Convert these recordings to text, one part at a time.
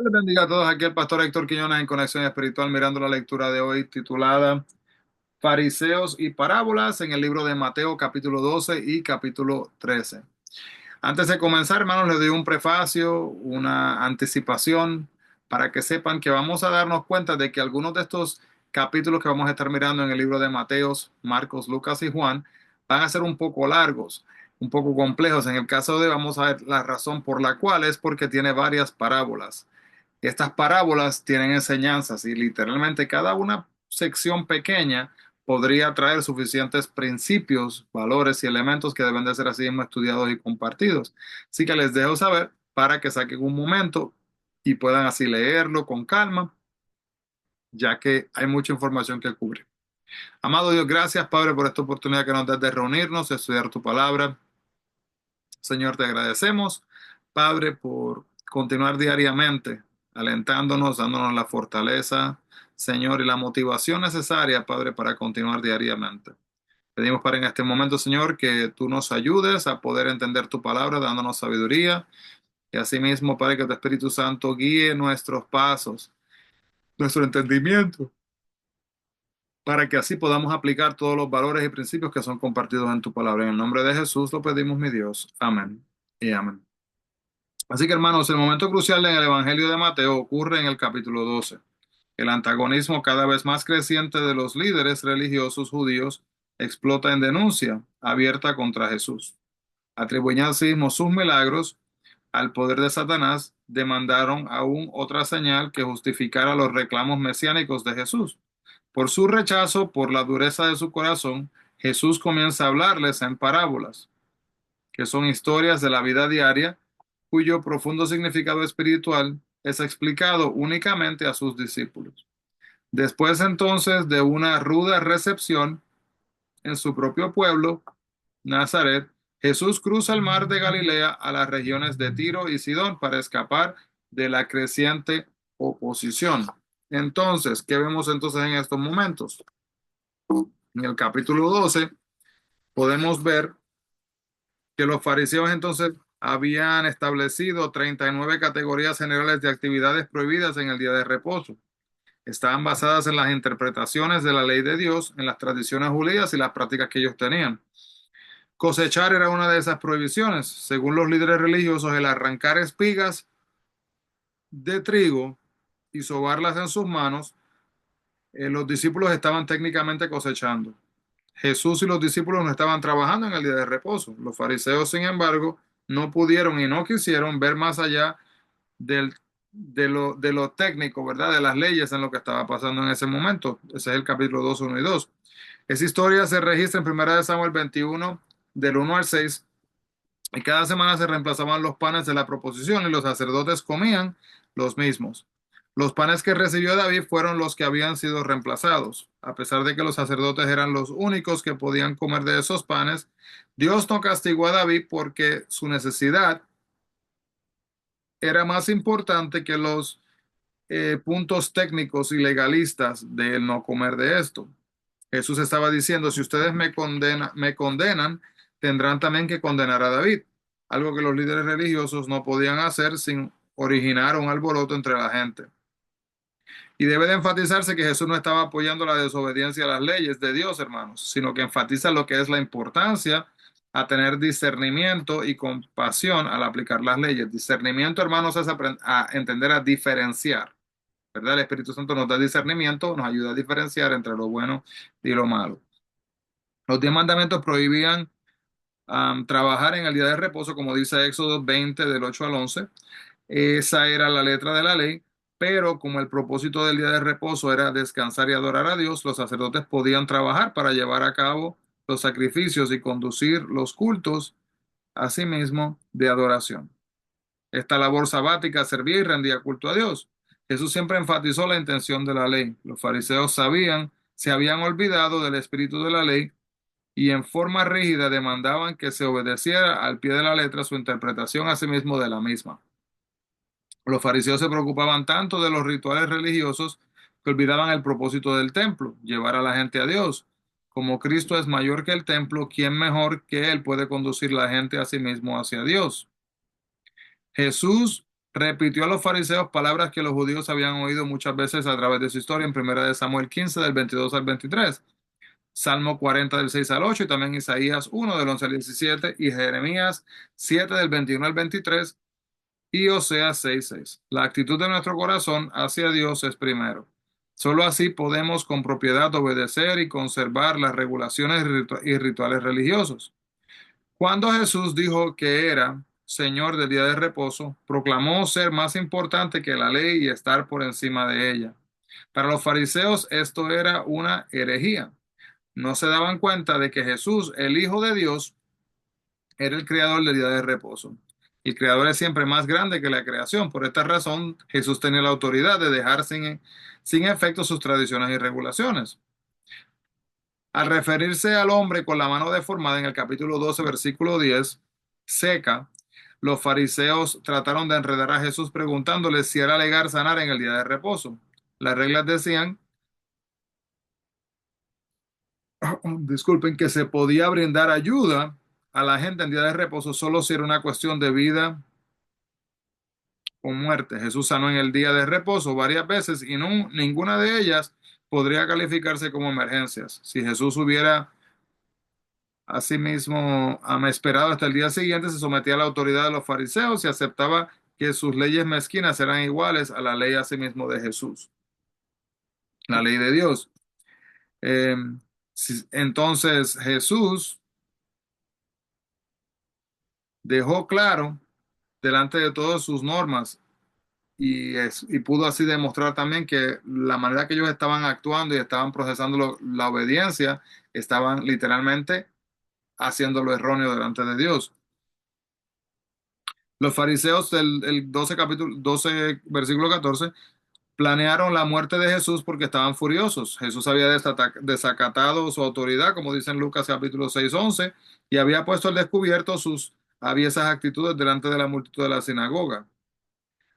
Les bendiga a todos. Aquí el pastor Héctor Quiñones en Conexión Espiritual, mirando la lectura de hoy titulada Fariseos y Parábolas en el libro de Mateo, capítulo 12 y capítulo 13. Antes de comenzar, hermanos, les doy un prefacio, una anticipación para que sepan que vamos a darnos cuenta de que algunos de estos capítulos que vamos a estar mirando en el libro de Mateos, Marcos, Lucas y Juan van a ser un poco largos, un poco complejos. En el caso de, vamos a ver la razón por la cual es porque tiene varias parábolas. Estas parábolas tienen enseñanzas y literalmente cada una sección pequeña podría traer suficientes principios, valores y elementos que deben de ser así mismo estudiados y compartidos. Así que les dejo saber para que saquen un momento y puedan así leerlo con calma, ya que hay mucha información que cubrir. Amado Dios, gracias Padre por esta oportunidad que nos das de reunirnos, de estudiar tu palabra. Señor, te agradecemos, Padre, por continuar diariamente alentándonos, dándonos la fortaleza, Señor, y la motivación necesaria, Padre, para continuar diariamente. Pedimos, Padre, en este momento, Señor, que tú nos ayudes a poder entender tu palabra, dándonos sabiduría, y asimismo, Padre, que tu Espíritu Santo guíe nuestros pasos, nuestro entendimiento, para que así podamos aplicar todos los valores y principios que son compartidos en tu palabra. En el nombre de Jesús lo pedimos, mi Dios. Amén y amén. Así que hermanos, el momento crucial en el Evangelio de Mateo ocurre en el capítulo 12. El antagonismo cada vez más creciente de los líderes religiosos judíos explota en denuncia abierta contra Jesús. Atribuyen asimismo sus milagros al poder de Satanás, demandaron aún otra señal que justificara los reclamos mesiánicos de Jesús. Por su rechazo, por la dureza de su corazón, Jesús comienza a hablarles en parábolas que son historias de la vida diaria, cuyo profundo significado espiritual es explicado únicamente a sus discípulos. Después entonces de una ruda recepción en su propio pueblo, Nazaret, Jesús cruza el mar de Galilea a las regiones de Tiro y Sidón para escapar de la creciente oposición. Entonces, ¿qué vemos entonces en estos momentos? En el capítulo 12 podemos ver que los fariseos entonces habían establecido 39 categorías generales de actividades prohibidas en el día de reposo. Estaban basadas en las interpretaciones de la ley de Dios, en las tradiciones judías y las prácticas que ellos tenían. Cosechar era una de esas prohibiciones. Según los líderes religiosos, el arrancar espigas de trigo y sobarlas en sus manos, los discípulos estaban técnicamente cosechando. Jesús y los discípulos no estaban trabajando en el día de reposo. Los fariseos, sin embargo, no pudieron y no quisieron ver más allá del, de lo técnico, ¿verdad? De las leyes en lo que estaba pasando en ese momento. Ese es el capítulo 2, 1 y 2. Esa historia se registra en 1 Samuel 21, del 1 al 6, y cada semana se reemplazaban los panes de la proposición y los sacerdotes comían los mismos. Los panes que recibió David fueron los que habían sido reemplazados. A pesar de que los sacerdotes eran los únicos que podían comer de esos panes, Dios no castigó a David porque su necesidad era más importante que los puntos técnicos y legalistas de él no comer de esto. Jesús estaba diciendo, si ustedes me condenan, tendrán también que condenar a David, algo que los líderes religiosos no podían hacer sin originar un alboroto entre la gente. Y debe de enfatizarse que Jesús no estaba apoyando la desobediencia a las leyes de Dios, hermanos, sino que enfatiza lo que es la importancia a tener discernimiento y compasión al aplicar las leyes. Discernimiento, hermanos, es a entender a diferenciar, ¿verdad? El Espíritu Santo nos da discernimiento, nos ayuda a diferenciar entre lo bueno y lo malo. Los 10 mandamientos prohibían trabajar en el día de reposo, como dice Éxodo 20, del 8 al 11. Esa era la letra de la ley, pero como el propósito del día de reposo era descansar y adorar a Dios, los sacerdotes podían trabajar para llevar a cabo los sacrificios y conducir los cultos, asimismo, de adoración. Esta labor sabática servía y rendía culto a Dios. Jesús siempre enfatizó la intención de la ley. Los fariseos sabían, se habían olvidado del espíritu de la ley y en forma rígida demandaban que se obedeciera al pie de la letra su interpretación asimismo de la misma. Los fariseos se preocupaban tanto de los rituales religiosos que olvidaban el propósito del templo, llevar a la gente a Dios. Como Cristo es mayor que el templo, ¿quién mejor que Él puede conducir a la gente a sí mismo hacia Dios? Jesús repitió a los fariseos palabras que los judíos habían oído muchas veces a través de su historia en Primera de Samuel 15 del 22 al 23, Salmo 40 del 6 al 8 y también Isaías 1 del 11 al 17 y Jeremías 7 del 21 al 23 y Oseas 6:6. La actitud de nuestro corazón hacia Dios es primero. Solo así podemos con propiedad obedecer y conservar las regulaciones y rituales religiosos. Cuando Jesús dijo que era Señor del día de reposo, proclamó ser más importante que la ley y estar por encima de ella. Para los fariseos esto era una herejía. No se daban cuenta de que Jesús, el Hijo de Dios, era el creador del día de reposo. El creador es siempre más grande que la creación. Por esta razón, Jesús tenía la autoridad de dejar sin efecto sus tradiciones y regulaciones. Al referirse al hombre con la mano deformada en el capítulo 12, versículo 10, seca, los fariseos trataron de enredar a Jesús preguntándole si era legal sanar en el día de reposo. Las reglas decían, disculpen, que se podía brindar ayuda a la gente en día de reposo solo si era una cuestión de vida o muerte. Jesús sanó en el día de reposo varias veces y ninguna de ellas podría calificarse como emergencias. Si Jesús hubiera asimismo esperado hasta el día siguiente, se sometía a la autoridad de los fariseos y aceptaba que sus leyes mezquinas eran iguales a la ley asimismo de Jesús, la ley de Dios. Eh, entonces Jesús dejó claro delante de todas sus normas y pudo así demostrar también que la manera que ellos estaban actuando y estaban procesando la obediencia, estaban literalmente haciendo lo erróneo delante de Dios. Los fariseos del el 12 capítulo 12 versículo 14 planearon la muerte de Jesús porque estaban furiosos. Jesús había desacatado su autoridad, como dice en Lucas capítulo 6:11, y había puesto al descubierto sus aviesas actitudes delante de la multitud de la sinagoga.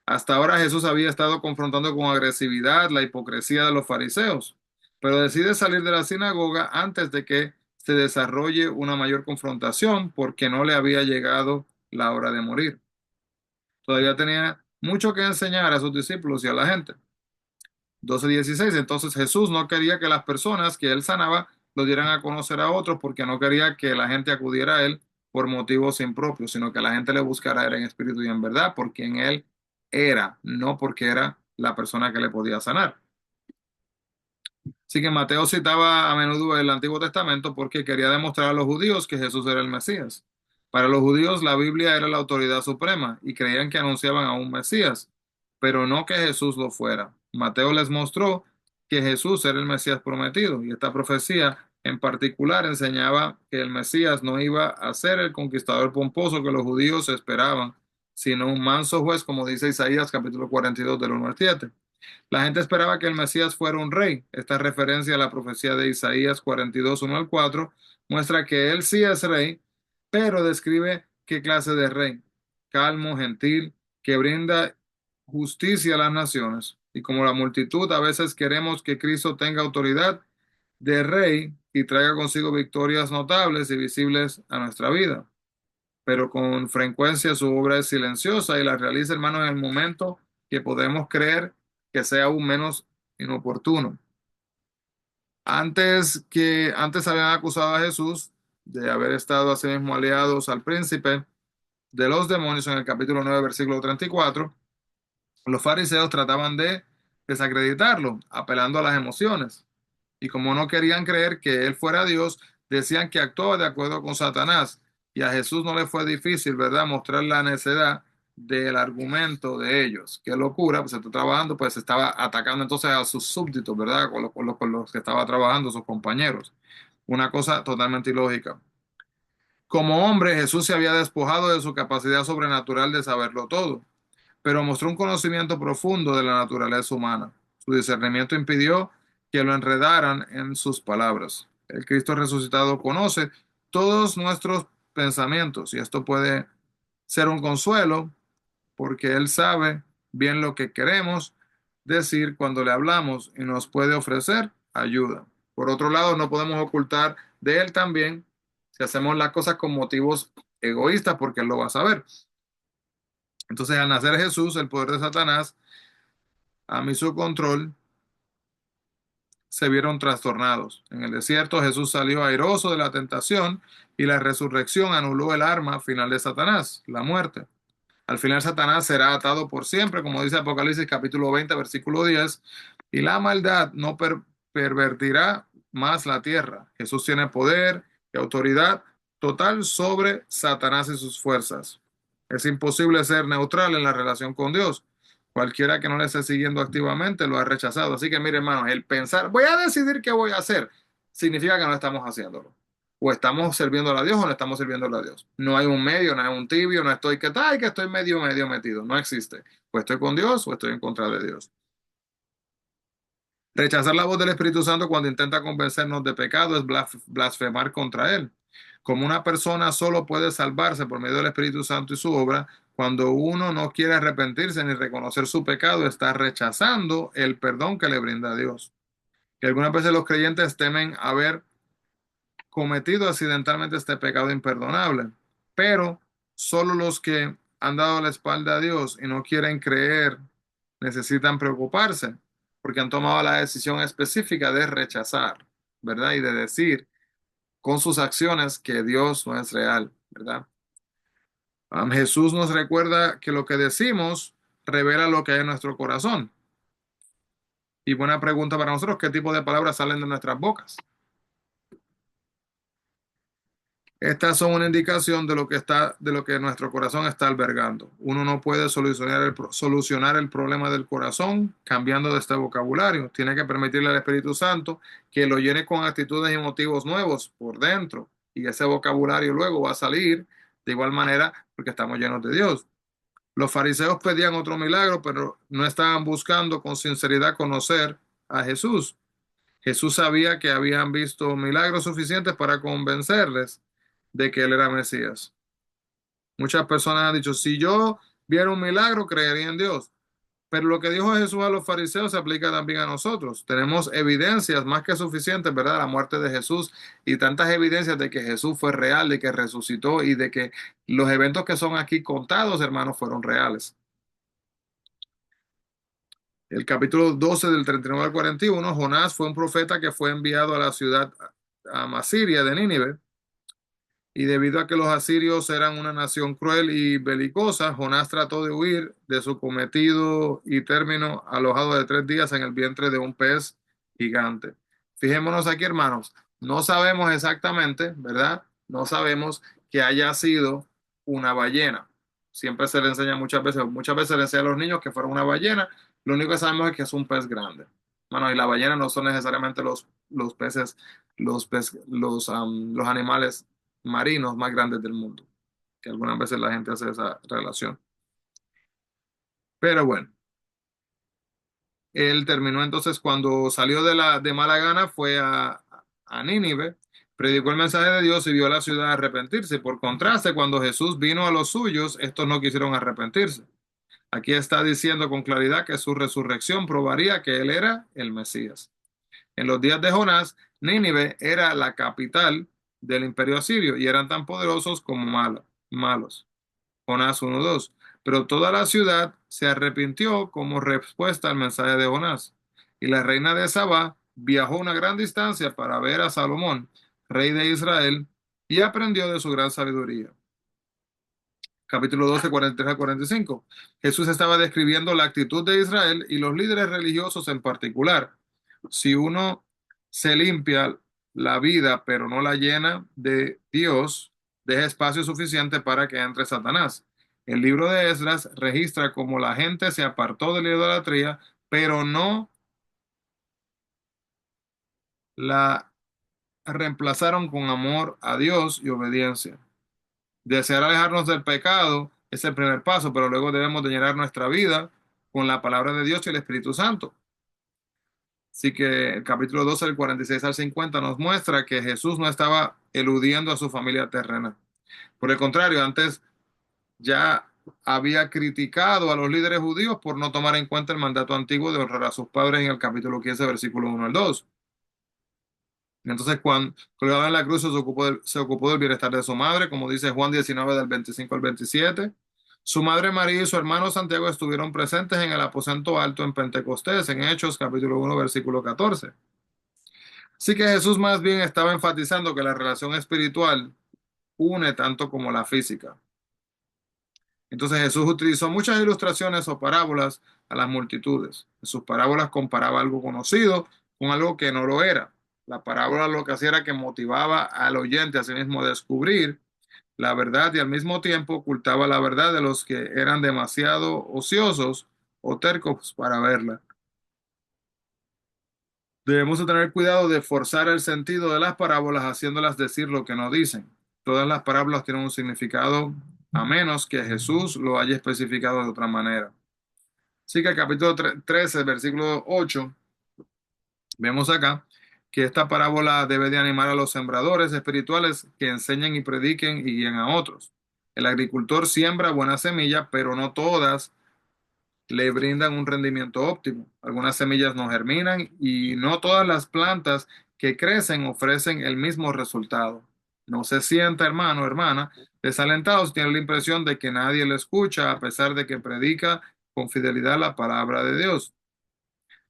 Hasta ahora Jesús había estado confrontando con agresividad la hipocresía de los fariseos, pero decide salir de la sinagoga antes de que se desarrolle una mayor confrontación porque no le había llegado la hora de morir. Todavía tenía mucho que enseñar a sus discípulos y a la gente. 12:16. Entonces Jesús no quería que las personas que él sanaba lo dieran a conocer a otros porque no quería que la gente acudiera a él por motivos impropios, sino que la gente le buscara a él en espíritu y en verdad por quien él era, no porque era la persona que le podía sanar. Así que Mateo citaba a menudo el Antiguo Testamento porque quería demostrar a los judíos que Jesús era el Mesías. Para los judíos la Biblia era la autoridad suprema y creían que anunciaban a un Mesías, pero no que Jesús lo fuera. Mateo les mostró que Jesús era el Mesías prometido y esta profecía en particular enseñaba que el Mesías no iba a ser el conquistador pomposo que los judíos esperaban, sino un manso juez, como dice Isaías capítulo 42 del 1 al 7. La gente esperaba que el Mesías fuera un rey. Esta referencia a la profecía de Isaías 42, 1 al 4, muestra que él sí es rey, pero describe qué clase de rey. Calmo, gentil, que brinda justicia a las naciones. Y como la multitud a veces queremos que Cristo tenga autoridad de rey y traiga consigo victorias notables y visibles a nuestra vida. Pero con frecuencia su obra es silenciosa y la realiza, hermano, en el momento que podemos creer que sea aún menos inoportuno. Antes habían acusado a Jesús de haber estado asimismo aliados al príncipe de los demonios en el capítulo 9 versículo 34. Los fariseos trataban de desacreditarlo, apelando a las emociones. Y como no querían creer que él fuera Dios, decían que actuaba de acuerdo con Satanás. Y a Jesús no le fue difícil, ¿verdad?, mostrar la necedad del argumento de ellos. Qué locura, pues está trabajando, pues estaba atacando entonces a sus súbditos, ¿verdad?, con los que estaba trabajando, sus compañeros. Una cosa totalmente ilógica. Como hombre, Jesús se había despojado de su capacidad sobrenatural de saberlo todo, pero mostró un conocimiento profundo de la naturaleza humana. Su discernimiento impidió que lo enredaran en sus palabras. El Cristo resucitado conoce todos nuestros pensamientos y esto puede ser un consuelo porque Él sabe bien lo que queremos decir cuando le hablamos y nos puede ofrecer ayuda. Por otro lado, no podemos ocultar de Él también si hacemos las cosas con motivos egoístas porque Él lo va a saber. Entonces, al nacer Jesús, el poder de Satanás, a su control, se vieron trastornados. En el desierto, Jesús salió airoso de la tentación y la resurrección anuló el arma final de Satanás, la muerte. Al final Satanás será atado por siempre, como dice Apocalipsis capítulo 20, versículo 10, y la maldad no pervertirá más la tierra. Jesús tiene poder y autoridad total sobre Satanás y sus fuerzas. Es imposible ser neutral en la relación con Dios. Cualquiera que no le esté siguiendo activamente lo ha rechazado. Así que mire, hermano, el pensar, voy a decidir qué voy a hacer, significa que no estamos haciéndolo. O estamos sirviéndole a Dios o no estamos sirviéndole a Dios. No hay un medio, no hay un tibio, no estoy que tal, que estoy medio metido. No existe. O estoy con Dios o estoy en contra de Dios. Rechazar la voz del Espíritu Santo cuando intenta convencernos de pecado es blasfemar contra Él. Como una persona solo puede salvarse por medio del Espíritu Santo y su obra, cuando uno no quiere arrepentirse ni reconocer su pecado, está rechazando el perdón que le brinda Dios. Y algunas veces los creyentes temen haber cometido accidentalmente este pecado imperdonable, pero solo los que han dado la espalda a Dios y no quieren creer necesitan preocuparse porque han tomado la decisión específica de rechazar, ¿verdad? Y de decir con sus acciones que Dios no es real, ¿verdad? Jesús nos recuerda que lo que decimos revela lo que hay en nuestro corazón. Y buena pregunta para nosotros, ¿qué tipo de palabras salen de nuestras bocas? Estas son una indicación de lo que está, de lo que nuestro corazón está albergando. Uno no puede solucionar el problema del corazón cambiando de este vocabulario. Tiene que permitirle al Espíritu Santo que lo llene con actitudes y motivos nuevos por dentro. Y ese vocabulario luego va a salir de igual manera porque estamos llenos de Dios. Los fariseos pedían otro milagro, pero no estaban buscando con sinceridad conocer a Jesús. Jesús sabía que habían visto milagros suficientes para convencerles de que él era Mesías. Muchas personas han dicho, si yo viera un milagro, creería en Dios. Pero lo que dijo Jesús a los fariseos se aplica también a nosotros. Tenemos evidencias más que suficientes, ¿verdad? La muerte de Jesús y tantas evidencias de que Jesús fue real, de que resucitó y de que los eventos que son aquí contados, hermanos, fueron reales. El capítulo 12 del 39 al 41, Jonás fue un profeta que fue enviado a la ciudad asiria de Nínive. Y debido a que los asirios eran una nación cruel y belicosa, Jonás trató de huir de su cometido y terminó alojado de 3 días en el vientre de un pez gigante. Fijémonos aquí, hermanos, no sabemos exactamente, ¿verdad? No sabemos que haya sido una ballena. Siempre se le enseña muchas veces le enseña a los niños que fuera una ballena. Lo único que sabemos es que es un pez grande. Bueno, y la ballena no son necesariamente los peces, los animales marinos más grandes del mundo, que algunas veces la gente hace esa relación. Pero bueno, él terminó entonces cuando salió de mala gana, fue a Nínive, predicó el mensaje de Dios y vio a la ciudad arrepentirse. Por contraste, cuando Jesús vino a los suyos, estos no quisieron arrepentirse. Aquí está diciendo con claridad que su resurrección probaría que él era el Mesías. En los días de Jonás, Nínive era la capital del imperio asirio y eran tan poderosos como malos. Jonás 1:2. Pero toda la ciudad se arrepintió como respuesta al mensaje de Jonás. Y la reina de Sabá viajó una gran distancia para ver a Salomón, rey de Israel, y aprendió de su gran sabiduría. Capítulo 12, 43 a 45. Jesús estaba describiendo la actitud de Israel y los líderes religiosos en particular. Si uno se limpia la vida, pero no la llena de Dios, deja espacio suficiente para que entre Satanás. El libro de Esdras registra cómo la gente se apartó de la idolatría, pero no la reemplazaron con amor a Dios y obediencia. Desear alejarnos del pecado es el primer paso, pero luego debemos de llenar nuestra vida con la palabra de Dios y el Espíritu Santo. Así que el capítulo 12, del 46 al 50, nos muestra que Jesús no estaba eludiendo a su familia terrena. Por el contrario, antes ya había criticado a los líderes judíos por no tomar en cuenta el mandato antiguo de honrar a sus padres en el capítulo 15, versículo 1 al 2. Entonces, Juan, colgado en la cruz, se ocupó del bienestar de su madre, como dice Juan 19, del 25 al 27. Su madre María y su hermano Santiago estuvieron presentes en el aposento alto en Pentecostés, en Hechos capítulo 1, versículo 14. Así que Jesús más bien estaba enfatizando que la relación espiritual une tanto como la física. Entonces Jesús utilizó muchas ilustraciones o parábolas a las multitudes. En sus parábolas comparaba algo conocido con algo que no lo era. La parábola lo que hacía era que motivaba al oyente a sí mismo a descubrir la verdad y al mismo tiempo ocultaba la verdad de los que eran demasiado ociosos o tercos para verla. Debemos de tener cuidado de forzar el sentido de las parábolas haciéndolas decir lo que no dicen. Todas las parábolas tienen un significado a menos que Jesús lo haya especificado de otra manera. Así que el capítulo 13, versículo 8, vemos acá que esta parábola debe de animar a los sembradores espirituales que enseñen y prediquen y guíen a otros. El agricultor siembra buena semilla, pero no todas le brindan un rendimiento óptimo. Algunas semillas no germinan y no todas las plantas que crecen ofrecen el mismo resultado. No se sienta, hermano, hermana, desalentado si tiene la impresión de que nadie le escucha a pesar de que predica con fidelidad la palabra de Dios.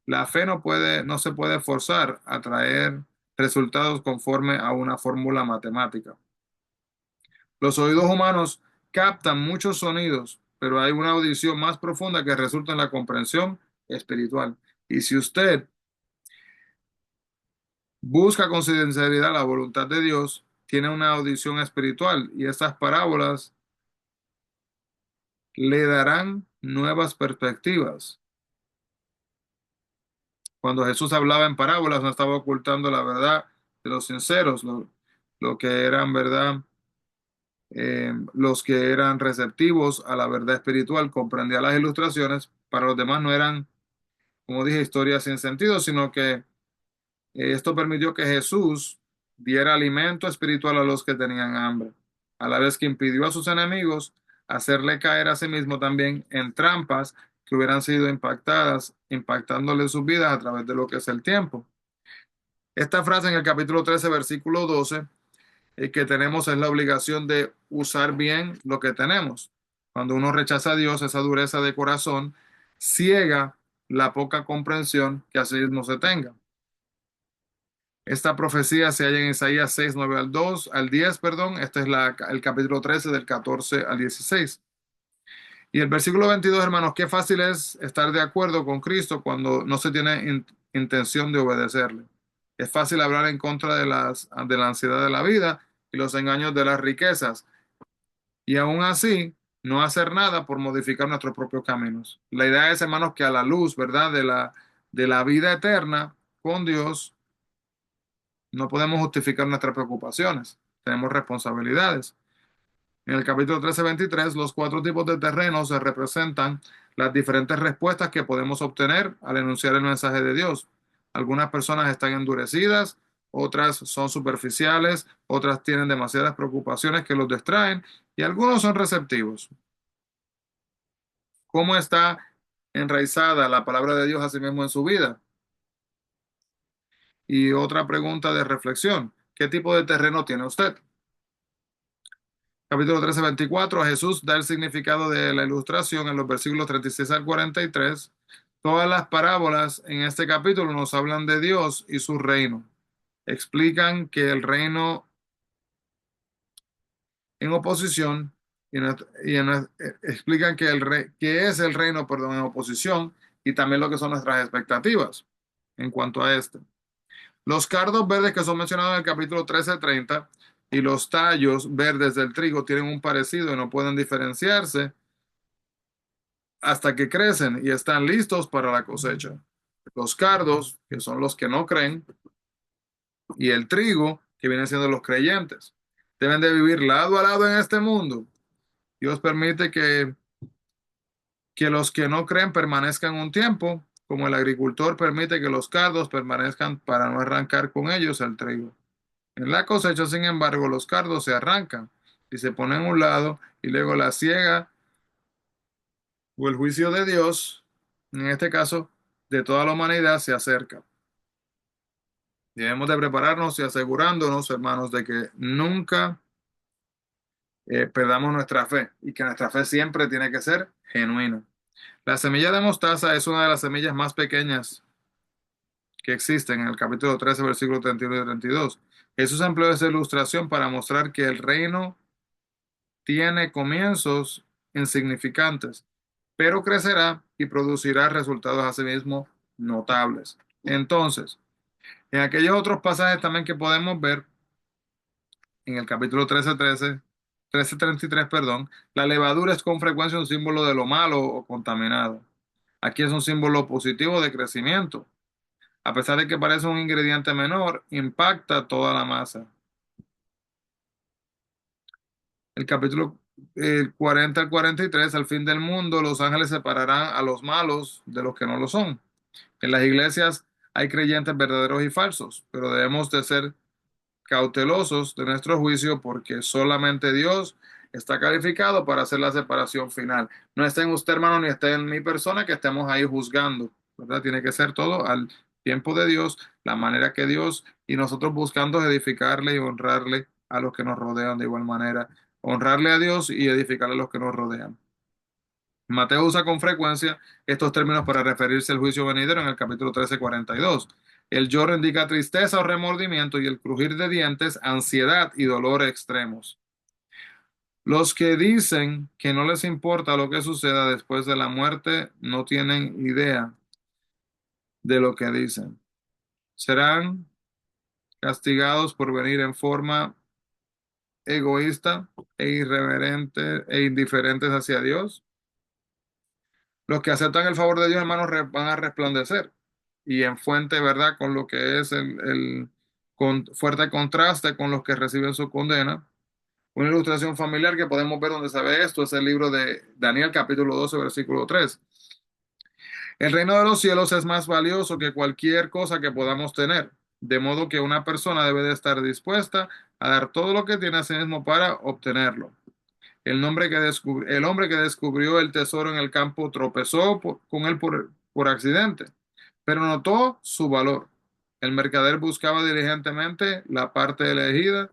La fe no se puede forzar a traer resultados conforme a una fórmula matemática. Los oídos humanos captan muchos sonidos, pero hay una audición más profunda que resulta en la comprensión espiritual. Y si usted busca con sinceridad la voluntad de Dios, tiene una audición espiritual y estas parábolas le darán nuevas perspectivas. Cuando Jesús hablaba en parábolas, no estaba ocultando la verdad de los sinceros, lo que eran verdad, los que eran receptivos a la verdad espiritual, comprendía las ilustraciones, para los demás no eran, como dije, historias sin sentido, sino que esto permitió que Jesús diera alimento espiritual a los que tenían hambre, a la vez que impidió a sus enemigos hacerle caer a sí mismo también en trampas que hubieran sido impactadas, impactándole sus vidas a través de lo que es el tiempo. Esta frase en el capítulo 13, versículo 12, que tenemos es la obligación de usar bien lo que tenemos. Cuando uno rechaza a Dios, esa dureza de corazón ciega la poca comprensión que así mismo se tenga. Esta profecía se halla en Isaías 6 9 al 10, perdón. Este es el capítulo 13 del 14 al 16. Y el versículo 22, hermanos, qué fácil es estar de acuerdo con Cristo cuando no se tiene intención de obedecerle. Es fácil hablar en contra de la ansiedad de la vida y los engaños de las riquezas, y aún así no hacer nada por modificar nuestros propios caminos. La idea es, hermanos, que a la luz, ¿verdad?, de la vida eterna con Dios, no podemos justificar nuestras preocupaciones. Tenemos responsabilidades. En el capítulo 13-23, los cuatro tipos de terrenos se representan las diferentes respuestas que podemos obtener al enunciar el mensaje de Dios. Algunas personas están endurecidas, otras son superficiales, otras tienen demasiadas preocupaciones que los distraen y algunos son receptivos. ¿Cómo está enraizada la palabra de Dios a sí mismo en su vida? Y otra pregunta de reflexión, ¿qué tipo de terreno tiene usted? Capítulo 13-24, Jesús da el significado de la ilustración en los versículos 36 al 43. Todas las parábolas en este capítulo nos hablan de Dios y su reino. Explican que el reino en oposición explican que que es el reino, perdón, en oposición y también lo que son nuestras expectativas en cuanto a este. Los cardos verdes que son mencionados en el capítulo 13-30 y los tallos verdes del trigo tienen un parecido y no pueden diferenciarse hasta que crecen y están listos para la cosecha. Los cardos, que son los que no creen, y el trigo, que vienen siendo los creyentes, deben de vivir lado a lado en este mundo. Dios permite que los que no creen permanezcan un tiempo, como el agricultor permite que los cardos permanezcan para no arrancar con ellos el trigo. En la cosecha, sin embargo, los cardos se arrancan y se ponen a un lado y luego la siega o el juicio de Dios, en este caso, de toda la humanidad, se acerca. Debemos de prepararnos y asegurándonos, hermanos, de que nunca perdamos nuestra fe y que nuestra fe siempre tiene que ser genuina. La semilla de mostaza es una de las semillas más pequeñas que existen en el capítulo 13, versículos 31 y 32. Jesús empleó esa ilustración para mostrar que el reino tiene comienzos insignificantes, pero crecerá y producirá resultados asimismo notables. Entonces, en aquellos otros pasajes también que podemos ver, en el capítulo 13:33, perdón, la levadura es con frecuencia un símbolo de lo malo o contaminado. Aquí es un símbolo positivo de crecimiento. A pesar de que parece un ingrediente menor, impacta toda la masa. El capítulo 40 al 43, al fin del mundo, los ángeles separarán a los malos de los que no lo son. En las iglesias hay creyentes verdaderos y falsos, pero debemos de ser cautelosos de nuestro juicio porque solamente Dios está calificado para hacer la separación final. No está en usted, hermano, ni está en mi persona que estemos ahí juzgando, ¿verdad? Tiene que ser todo al tiempo de Dios, la manera que Dios, y nosotros buscando edificarle y honrarle a los que nos rodean de igual manera. Honrarle a Dios y edificarle a los que nos rodean. Mateo usa con frecuencia estos términos para referirse al juicio venidero en el capítulo 13:42. El lloro indica tristeza o remordimiento y el crujir de dientes, ansiedad y dolor extremos. Los que dicen que no les importa lo que suceda después de la muerte no tienen idea de lo que dicen. Serán castigados por venir en forma egoísta e irreverente e indiferentes hacia Dios. Los que aceptan el favor de Dios, hermanos, van a resplandecer y en fuente, ¿verdad? Con lo que es con fuerte contraste con los que reciben su condena. Una ilustración familiar que podemos ver donde se ve esto es el libro de Daniel, capítulo 12, versículo 3. El reino de los cielos es más valioso que cualquier cosa que podamos tener, de modo que una persona debe de estar dispuesta a dar todo lo que tiene a sí mismo para obtenerlo. El hombre que descubrió el tesoro en el campo tropezó con él por accidente, pero notó su valor. El mercader buscaba diligentemente la parte elegida.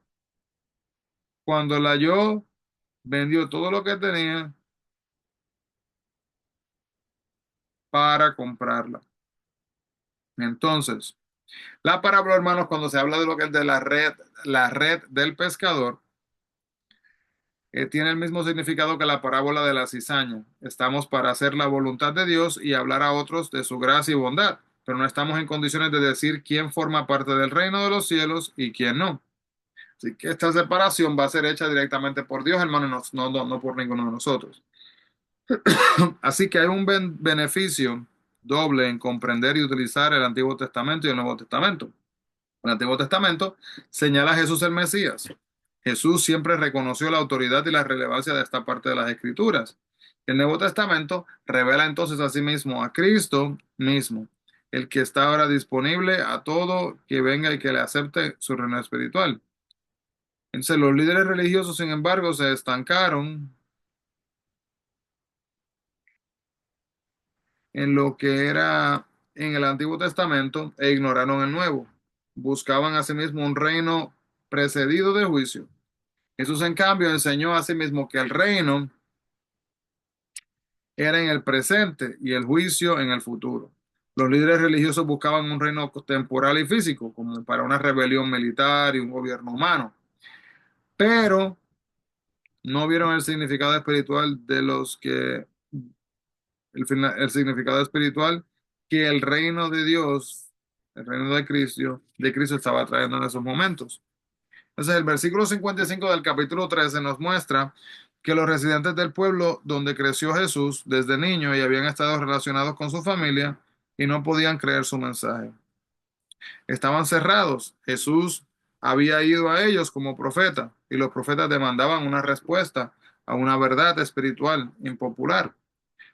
Cuando la halló, vendió todo lo que tenía para comprarla. Entonces, la parábola, hermanos, cuando se habla de lo que es de la red del pescador, tiene el mismo significado que la parábola de la cizaña. Estamos para hacer la voluntad de Dios y hablar a otros de su gracia y bondad, pero no estamos en condiciones de decir quién forma parte del reino de los cielos y quién no. Así que esta separación va a ser hecha directamente por Dios, hermano, no por ninguno de nosotros. Así que hay un beneficio doble en comprender y utilizar el Antiguo Testamento y el Nuevo Testamento. El Antiguo Testamento señala a Jesús el Mesías. Jesús siempre reconoció la autoridad y la relevancia de esta parte de las Escrituras. El Nuevo Testamento revela entonces a sí mismo a Cristo mismo, el que está ahora disponible a todo que venga y que le acepte su reino espiritual. Entonces, los líderes religiosos, sin embargo, se estancaron en lo que era en el Antiguo Testamento e ignoraron el Nuevo. Buscaban asimismo un reino precedido de juicio. Jesús, en cambio, enseñó a sí mismo que el reino era en el presente y el juicio en el futuro. Los líderes religiosos buscaban un reino temporal y físico, como para una rebelión militar y un gobierno humano, pero no vieron el significado espiritual de los que el significado espiritual que el reino de Dios, el reino de Cristo estaba trayendo en esos momentos. Entonces, el versículo 55 del capítulo 13 nos muestra que los residentes del pueblo donde creció Jesús desde niño y habían estado relacionados con su familia y no podían creer su mensaje. Estaban cerrados. Jesús había ido a ellos como profeta y los profetas demandaban una respuesta a una verdad espiritual impopular.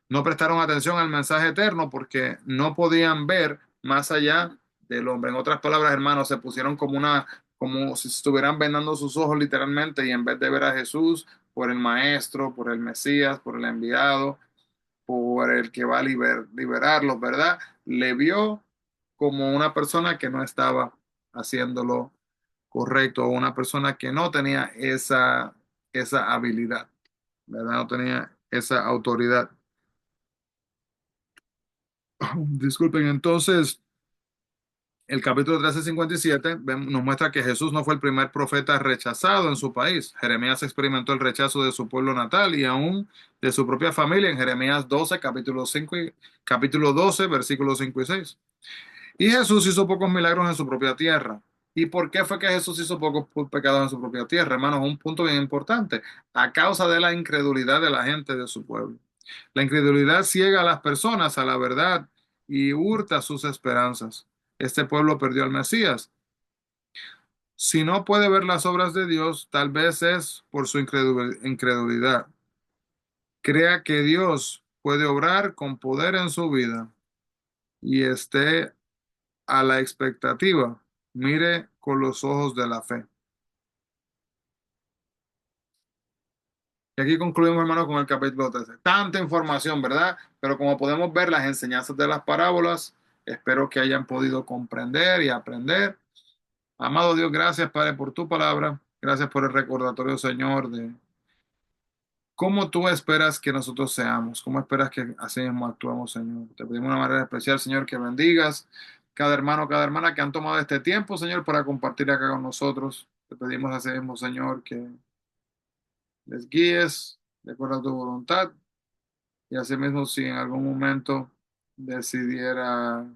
No prestaron atención al mensaje eterno porque no podían ver más allá del hombre. En otras palabras, hermanos, se pusieron como si estuvieran vendando sus ojos literalmente y en vez de ver a Jesús por el Maestro, por el Mesías, por el enviado, por el que va a liberarlos, ¿verdad? Le vio como una persona que no estaba haciéndolo correcto, o una persona que no tenía esa habilidad, ¿verdad? No tenía esa autoridad. Disculpen, entonces, el capítulo 13:57 nos muestra que Jesús no fue el primer profeta rechazado en su país. Jeremías experimentó el rechazo de su pueblo natal y aún de su propia familia en Jeremías 12, capítulo 12, versículos 5 y 6. Y Jesús hizo pocos milagros en su propia tierra. ¿Y por qué fue que Jesús hizo pocos pecados en su propia tierra? Hermanos, un punto bien importante. A causa de la incredulidad de la gente de su pueblo. La incredulidad ciega a las personas a la verdad y hurta sus esperanzas. Este pueblo perdió al Mesías. Si no puede ver las obras de Dios, tal vez es por su incredulidad. Crea que Dios puede obrar con poder en su vida y esté a la expectativa. Mire con los ojos de la fe. Y aquí concluimos, hermano, con el capítulo 13. Tanta información, ¿verdad? Pero como podemos ver, las enseñanzas de las parábolas, espero que hayan podido comprender y aprender. Amado Dios, gracias, Padre, por tu palabra. Gracias por el recordatorio, Señor, de cómo tú esperas que nosotros seamos, cómo esperas que así mismo actuemos, Señor. Te pedimos de una manera especial, Señor, que bendigas cada hermano, cada hermana que han tomado este tiempo, Señor, para compartir acá con nosotros. Te pedimos así mismo, Señor, que les guíes de acuerdo a tu voluntad y así mismo si en algún momento decidiera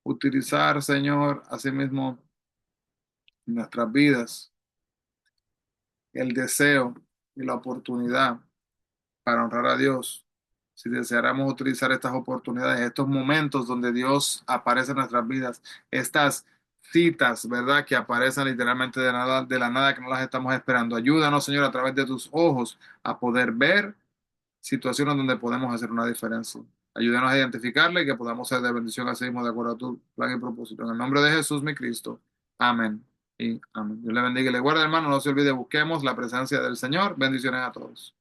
utilizar, Señor, así mismo en nuestras vidas el deseo y la oportunidad para honrar a Dios, si deseáramos utilizar estas oportunidades, estos momentos donde Dios aparece en nuestras vidas, estas citas, ¿verdad? Que aparecen literalmente de la nada, que no las estamos esperando. Ayúdanos, Señor, a través de tus ojos a poder ver situaciones donde podemos hacer una diferencia. Ayúdanos a identificarla y que podamos ser de bendición así mismo de acuerdo a tu plan y propósito. En el nombre de Jesús, mi Cristo. Amén y amén. Dios le bendiga y le guarde, hermano. No se olvide, busquemos la presencia del Señor. Bendiciones a todos.